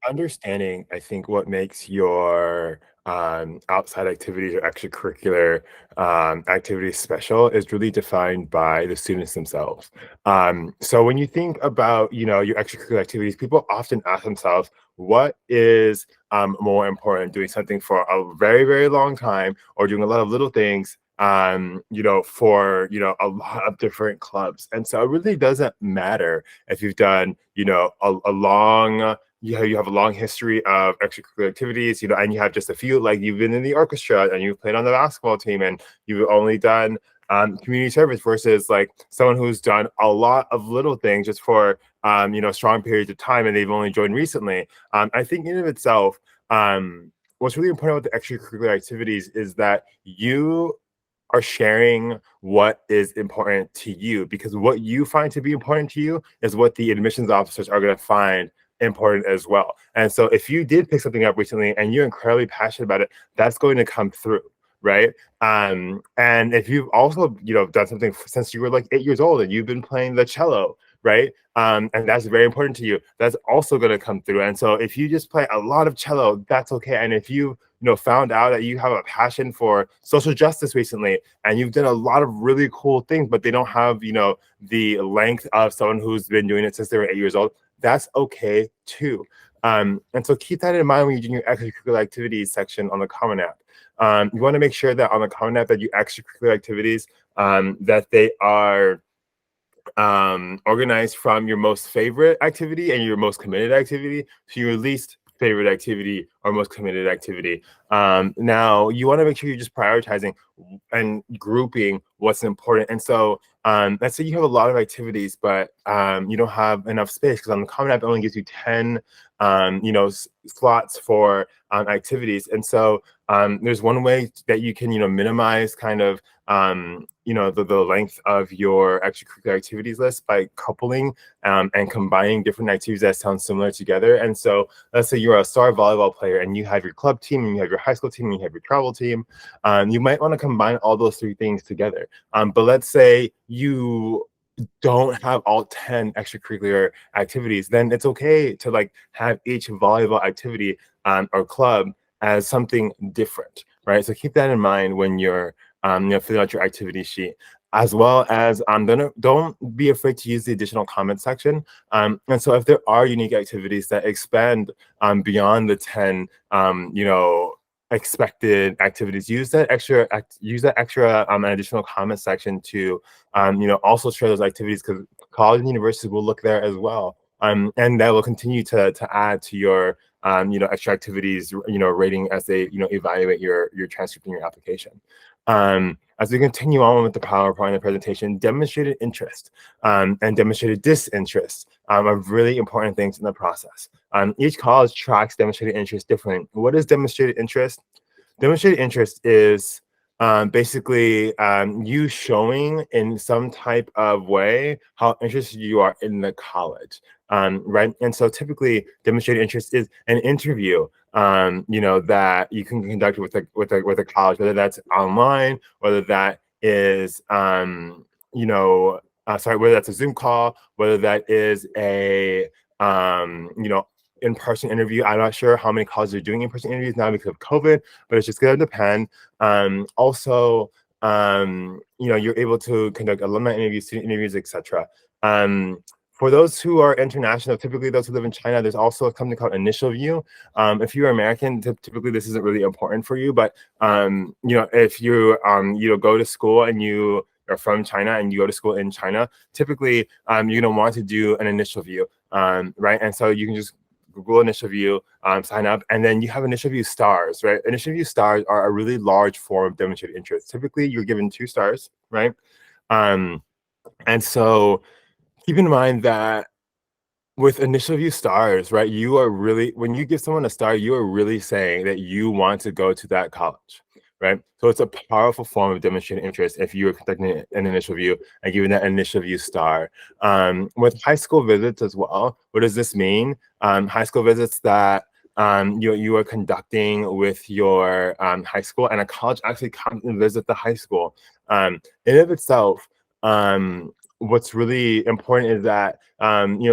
understanding, I think, what makes your outside activities or extracurricular activities special is really defined by the students themselves. So when you think about, your extracurricular activities, people often ask themselves, what is more important, doing something for a very, very long time or doing a lot of little things for, a lot of different clubs. And so it really doesn't matter if you've done, a long you have a long history of extracurricular activities, and you have just a few, like you've been in the orchestra and you've played on the basketball team and you've only done community service versus like someone who's done a lot of little things just for, strong periods of time and they've only joined recently. I think in and of itself, what's really important with the extracurricular activities is that you are sharing what is important to you, because what you find to be important to you is what the admissions officers are going to find important as well. And so if you did pick something up recently and you're incredibly passionate about it, that's going to come through, right? And if you've also, done something since you were like 8 years old and you've been playing the cello, right? And that's very important to you, that's also going to come through. And so if you just play a lot of cello, that's okay. And if you found out that you have a passion for social justice recently and you've done a lot of really cool things, but they don't have, the length of someone who's been doing it since they were 8 years old, that's okay too. And so keep that in mind when you're doing your extracurricular activities section on the Common App. You want to make sure that on the Common App that your extracurricular activities, that they are organized from your most favorite activity and your most committed activity to your least favorite activity or most committed activity. Now, you want to make sure you're just prioritizing and grouping what's important. And so let's say you have a lot of activities, but you don't have enough space, because on the Common App, it only gives you 10 slots for activities. And so there's one way that you can minimize kind of the length of your extracurricular activities list by coupling and combining different activities that sound similar together. And so let's say you're a star volleyball player and you have your club team and you have your high school team and you have your travel team. You might want to combine all those three things together. But let's say you don't have all 10 extracurricular activities, then it's okay to like have each volleyball activity or club as something different, right? So keep that in mind when you're filling out your activity sheet, as well as don't be afraid to use the additional comment section. And so if there are unique activities that expand beyond the 10 expected activities, use that extra additional comment section to also share those activities, because college and universities will look there as well, and that will continue to add to your extra activities rating as they evaluate your transcript and your application. As we continue on with the PowerPoint and the presentation, demonstrated interest and demonstrated disinterest are really important things in the process. Each college tracks demonstrated interest differently. What is demonstrated interest? Demonstrated interest is basically you showing in some type of way how interested you are in the college, right? And so typically demonstrated interest is an interview, that you can conduct with a college, whether that's online, whether that is, whether that's a Zoom call, whether that is a, in-person interview. I'm not sure how many colleges are doing in-person interviews now because of COVID, but it's just going to depend. Also, you're able to conduct alumni interviews, student interviews, etc. For those who are international, typically those who live in China, there's also something called initial view. If you're American, typically this isn't really important for you, but if you go to school and you are from China and you go to school in China, typically you're gonna want to do an initial view, right? And so you can just Google initial view, sign up, and then you have initial view stars, right? Initial view stars are a really large form of demonstrated interest. Typically, you're given 2 stars, right? And so keep in mind that with initial view stars, right, you are really, when you give someone a star, you are really saying that you want to go to that college, right? So it's a powerful form of demonstrating interest if you are conducting an initial view and giving that initial view star. With high school visits as well, what does this mean? High school visits that you are conducting with your high school, and a college actually comes and visit the high school. In of itself, what's really important is that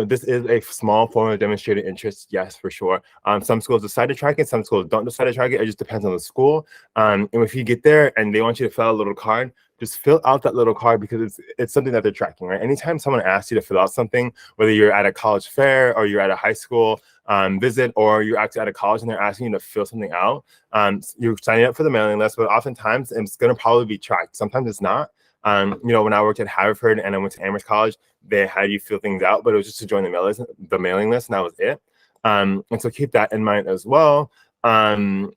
this is a small form of demonstrated interest, yes, for sure. Some schools decide to track it, some schools don't decide to track it. It just depends on the school. And if you get there and they want you to fill out a little card, just fill out that little card because it's something that they're tracking, right? Anytime someone asks you to fill out something, whether you're at a college fair or you're at a high school visit, or you're actually at a college and they're asking you to fill something out, you're signing up for the mailing list, but oftentimes it's going to probably be tracked. Sometimes it's not. When I worked at Haverford and I went to Amherst College, they had you fill things out, but it was just to join the mailing list, and that was it. And so keep that in mind as well. When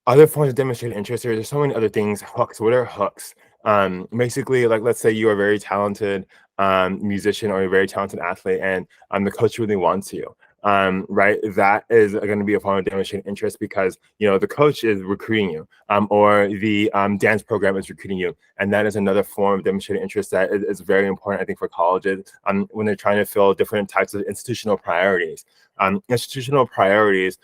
other forms of demonstrated interest, there's so many other things. Hooks. What are hooks? Basically, like, let's say you are a very talented musician or a very talented athlete, and the coach really wants you. Right, that is going to be a form of demonstrated interest because the coach is recruiting you, or the dance program is recruiting you, and that is another form of demonstrated interest that is very important, I think, for colleges when they're trying to fill different types of institutional priorities. Institutional priorities,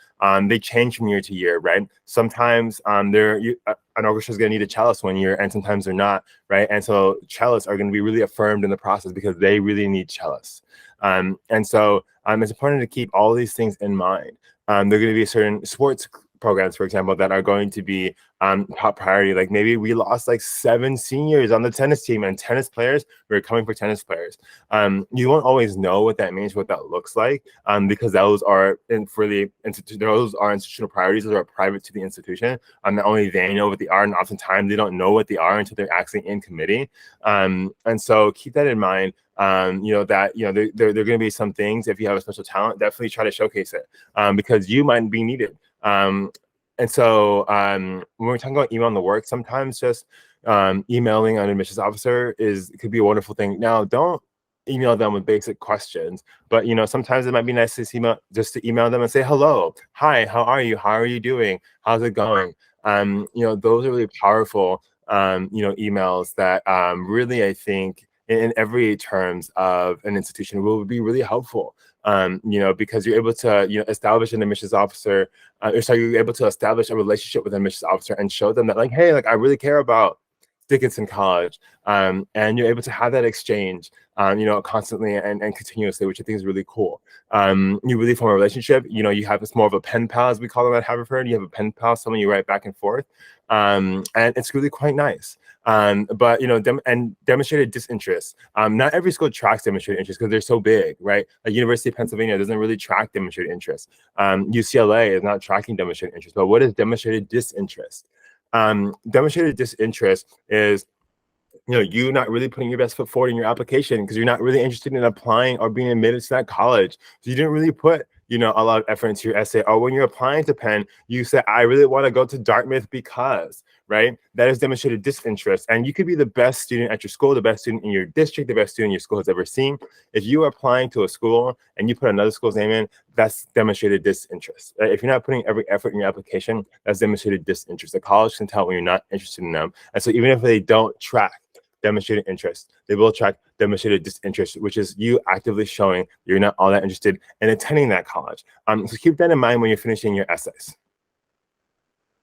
they change from year to year, right? Sometimes an orchestra is going to need a cellist one year, and sometimes they're not, right? And so cellists are going to be really affirmed in the process because they really need cellists. And so it's important to keep all these things in mind. There are going to be certain sports programs, for example, that are going to be top priority. Like maybe we lost like 7 seniors on the tennis team, and tennis players were coming for tennis players. You won't always know what that means, what that looks like, because those are those are institutional priorities. Those are private to the institution. Not only they know what they are, and oftentimes they don't know what they are until they're actually in committee. And so keep that in mind. There are going to be some things. If you have a special talent, definitely try to showcase it, because you might be needed. And so when we're talking about email in the work, sometimes just emailing an admissions officer could be a wonderful thing. Now, don't email them with basic questions, but sometimes it might be nice to email them and say, hello, hi, how are you? How are you doing? How's it going? Those are really powerful emails that really, I think, in every terms of an institution will be really helpful. Because you're able to, establish an admissions officer, you're able to establish a relationship with an admissions officer and show them that, like, hey, like, I really care about Dickinson College, and you're able to have that exchange, constantly and continuously, which I think is really cool. You really form a relationship. You have this more of a pen pal, as we call them at Haverford. You have a pen pal, someone you write back and forth, and it's really quite nice. But demonstrated disinterest. Not every school tracks demonstrated interest because they're so big, right? Like University of Pennsylvania doesn't really track demonstrated interest. UCLA is not tracking demonstrated interest. But what is demonstrated disinterest? Demonstrated disinterest is you not really putting your best foot forward in your application because you're not really interested in applying or being admitted to that college. So you didn't really put a lot of effort into your essay. Or when you're applying to Penn, you say, I really want to go to Dartmouth because, right? That is demonstrated disinterest. And you could be the best student at your school, the best student in your district, the best student your school has ever seen. If you are applying to a school and you put another school's name in, that's demonstrated disinterest. If you're not putting every effort in your application, that's demonstrated disinterest. The college can tell when you're not interested in them. And so even if they don't track demonstrated interest, they will track demonstrated disinterest, which is you actively showing you're not all that interested in attending that college. So keep that in mind when you're finishing your essays.